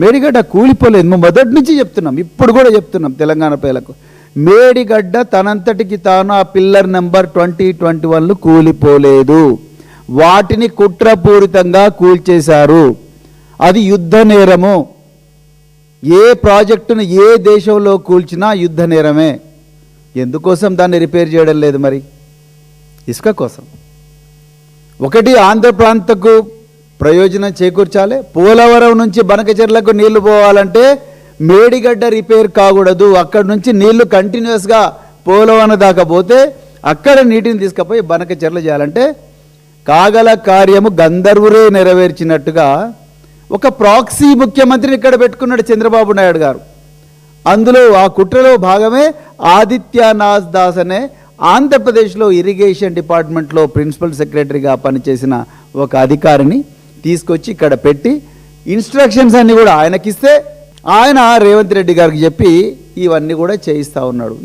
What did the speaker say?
మేడిగడ్డ కూలిపోలేదు. మేము మొదటి నుంచి చెప్తున్నాం, ఇప్పుడు కూడా చెప్తున్నాం తెలంగాణ ప్రజలకు. మేడిగడ్డ తనంతటికి తాను ఆ పిల్లర్ నెంబర్ 2021 కూలిపోలేదు. వాటిని కుట్రపూరితంగా కూల్చేశారు. అది యుద్ధ నేరము. ఏ ప్రాజెక్టును ఏ దేశంలో కూల్చినా యుద్ధ నేరమే. ఎందుకోసం దాన్ని రిపేర్ చేయడం లేదు? మరి ఇసుక కోసం. ఒకటి ఆంధ్ర ప్రాంతకు ప్రయోజనం చేకూర్చాలి. పోలవరం నుంచి బనకచెర్లకు నీళ్లు పోవాలంటే మేడిగడ్డ రిపేర్ కాకూడదు. అక్కడి నుంచి నీళ్లు కంటిన్యూస్గా పోలవరం దాకా పోతే అక్కడ నీటిని తీసుకుపోయి బనకచెర్ల చేయాలంటే కాగల కార్యము గంధర్వురే నెరవేర్చినట్టుగా ఒక ప్రాక్సీ ముఖ్యమంత్రిని ఇక్కడ పెట్టుకున్నాడు చంద్రబాబు నాయుడు గారు. అందులో ఆ కుట్రలో భాగమే ఆదిత్యనాథ్ దాస్ అనే ఆంధ్రప్రదేశ్లో ఇరిగేషన్ డిపార్ట్మెంట్లో ప్రిన్సిపల్ సెక్రటరీగా పనిచేసిన ఒక అధికారిని తీసుకొచ్చి ఇక్కడ పెట్టి ఇన్స్ట్రక్షన్స్ అన్నీ కూడా ఆయనకిస్తే ఆయన రేవంత్ రెడ్డి గారికి చెప్పి ఇవన్నీ కూడా చేయిస్తూ ఉన్నాడు.